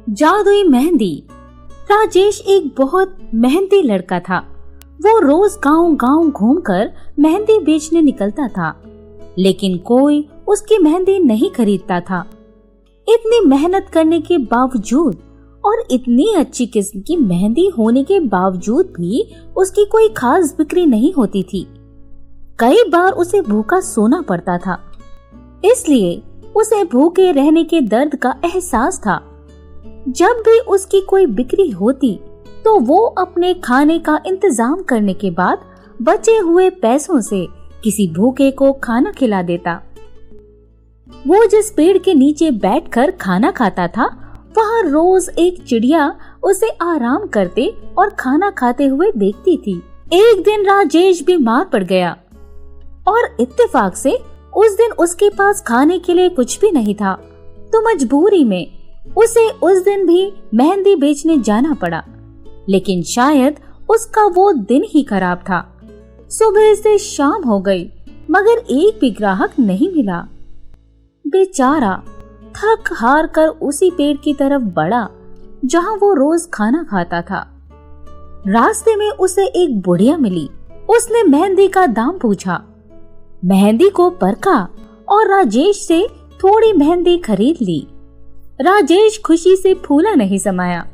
जादुई मेहंदी। राजेश एक बहुत मेहनती लड़का था। वो रोज गांव-गांव घूमकर मेहंदी बेचने निकलता था, लेकिन कोई उसकी मेहंदी नहीं खरीदता था। इतनी मेहनत करने के बावजूद और इतनी अच्छी किस्म की मेहंदी होने के बावजूद भी उसकी कोई खास बिक्री नहीं होती थी। कई बार उसे भूखा सोना पड़ता था, इसलिए उसे भूखे रहने के दर्द का एहसास था। जब भी उसकी कोई बिक्री होती तो वो अपने खाने का इंतजाम करने के बाद बचे हुए पैसों से किसी भूखे को खाना खिला देता। वो जिस पेड़ के नीचे बैठकर खाना खाता था, वहाँ रोज एक चिड़िया उसे आराम करते और खाना खाते हुए देखती थी। एक दिन राजेश बीमार पड़ गया और इत्तेफाक से उस दिन उसके पास खाने के लिए कुछ भी नहीं था, तो मजबूरी में उसे उस दिन भी मेहंदी बेचने जाना पड़ा। लेकिन शायद उसका वो दिन ही खराब था। सुबह से शाम हो गई, मगर एक भी ग्राहक नहीं मिला। बेचारा थक हार कर उसी पेड़ की तरफ बढ़ा जहां वो रोज खाना खाता था। रास्ते में उसे एक बुढ़िया मिली। उसने मेहंदी का दाम पूछा, मेहंदी को परखा और राजेश से थोड़ी मेहंदी खरीद ली। राजेश खुशी से फूला नहीं समाया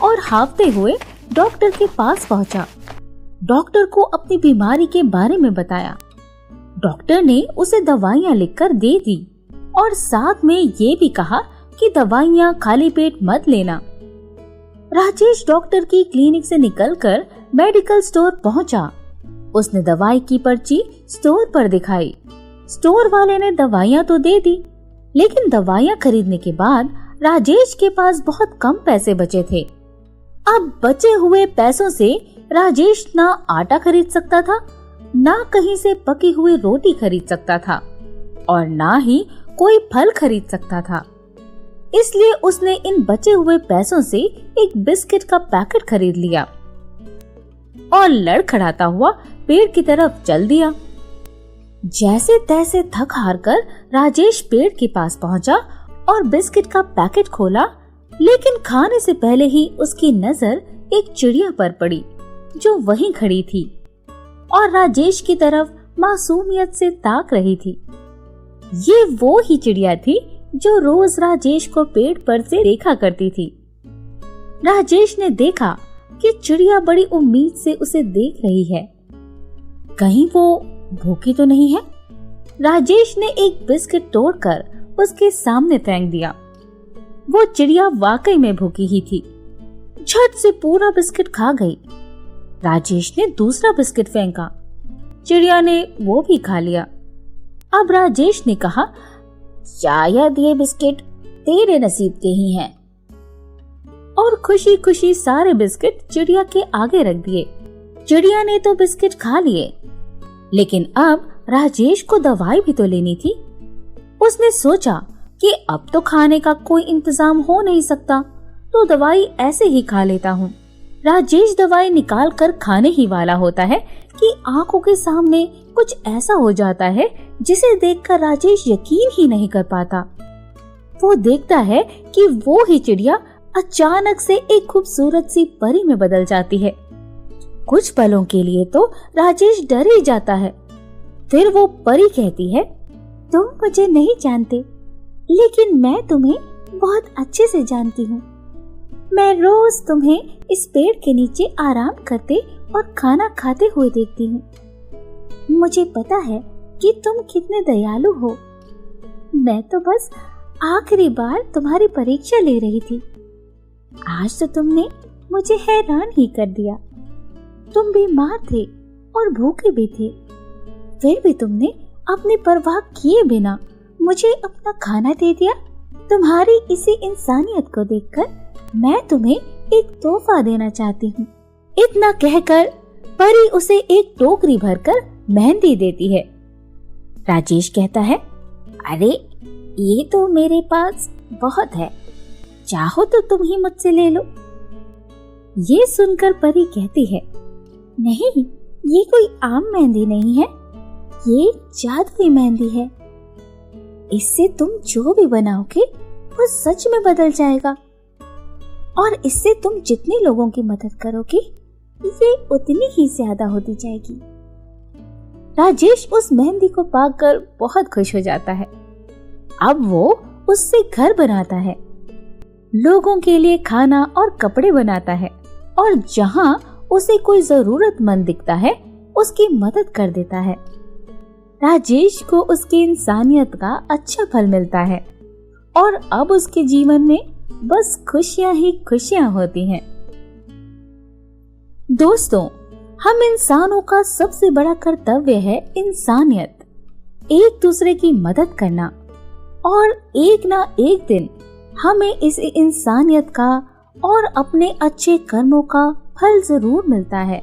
और हांफते हुए डॉक्टर के पास पहुंचा। डॉक्टर को अपनी बीमारी के बारे में बताया। डॉक्टर ने उसे दवाइयां लिखकर दे दी और साथ में ये भी कहा कि दवाइयां खाली पेट मत लेना। राजेश डॉक्टर की क्लिनिक से निकलकर मेडिकल स्टोर पहुंचा। उसने दवाई की पर्ची स्टोर पर दिखाई। स्टोर वाले ने दवाइयां तो दे दी, लेकिन दवाइयां खरीदने के बाद राजेश के पास बहुत कम पैसे बचे थे। अब बचे हुए पैसों से राजेश ना आटा खरीद सकता था, ना कहीं से पकी हुई रोटी खरीद सकता था और ना ही कोई फल खरीद सकता था। इसलिए उसने इन बचे हुए पैसों से एक बिस्किट का पैकेट खरीद लिया और लड़खड़ाता हुआ पेड़ की तरफ चल दिया। जैसे तैसे थक हार कर राजेश पेड़ के पास पहुंचा और बिस्किट का पैकेट खोला, लेकिन खाने से पहले ही उसकी नजर एक चिड़िया पर पड़ी जो वहीं खड़ी थी और राजेश की तरफ मासूमियत से ताक रही थी। ये वो ही चिड़िया थी जो रोज राजेश को पेड़ पर से देखा करती थी। राजेश ने देखा कि चिड़िया बड़ी उम्मीद से उसे देख रही है। कहीं वो भूखी तो नहीं है? राजेश ने एक बिस्किट तोड़कर उसके सामने फेंक दिया। वो चिड़िया वाकई में भूखी ही थी। झट से पूरा बिस्किट खा गई। राजेश ने दूसरा बिस्किट फेंका। चिड़िया ने वो भी खा लिया। अब राजेश ने कहा, शायद ये बिस्किट तेरे नसीब के ही हैं। और खुशी खुशी सारे बिस्किट चिड़िया के आगे रख दिए। चिड़िया ने तो बिस्किट खा लिए, लेकिन अब राजेश को दवाई भी तो लेनी थी। उसने सोचा कि अब तो खाने का कोई इंतजाम हो नहीं सकता, तो दवाई ऐसे ही खा लेता हूँ। राजेश दवाई निकाल कर खाने ही वाला होता है कि आंखों के सामने कुछ ऐसा हो जाता है जिसे देखकर राजेश यकीन ही नहीं कर पाता। वो देखता है कि वो ही चिड़िया अचानक से एक खूबसूरत सी परी में बदल जाती है। कुछ पलों के लिए तो राजेश डर ही जाता है। फिर वो परी कहती है, तुम मुझे नहीं जानते, लेकिन मैं तुम्हें बहुत अच्छे से जानती हूँ। मैं रोज तुम्हें इस पेड़ के नीचे आराम करते और खाना खाते हुए देखती हूँ। मुझे पता है कि तुम कितने दयालु हो। मैं तो बस आखिरी बार तुम्हारी परीक्षा ले रही थी। आज तो तुमने मुझे हैरान ही कर दिया। तुम बीमार थे और भूखे भी थे, फिर भी तुमने अपनी परवाह किए बिना मुझे अपना खाना दे दिया। तुम्हारी इसी इंसानियत को देखकर मैं तुम्हें एक तोहफा देना चाहती हूँ। इतना कहकर परी उसे एक टोकरी भरकर मेहंदी देती है। राजेश कहता है, अरे ये तो मेरे पास बहुत है, चाहो तो तुम ही मुझसे ले लो। ये सुनकर परी कहती है, नहीं, ये कोई आम मेहंदी नहीं है, ये जादुई मेहंदी है। इससे तुम जो भी बनाओगे वो सच में बदल जाएगा। और इससे तुम जितने लोगों की मदद करोगे ये उतनी ही ज्यादा होती जाएगी। राजेश उस मेहंदी को पाकर बहुत खुश हो जाता है। अब वो उससे घर बनाता है, लोगों के लिए खाना और कपड़े बनाता है और जहां उसे कोई जरूरतमंद दिखता है उसकी मदद कर देता है। राजेश को उसकी इंसानियत का अच्छा फल मिलता है और अब उसके जीवन में बस खुशियां ही खुशियां होती हैं। दोस्तों, हम इंसानों का सबसे बड़ा कर्तव्य है इंसानियत, एक दूसरे की मदद करना और एक ना एक दिन हमें इस इंसानियत का और अपने अच्छे कर्मों का फल जरूर मिलता है।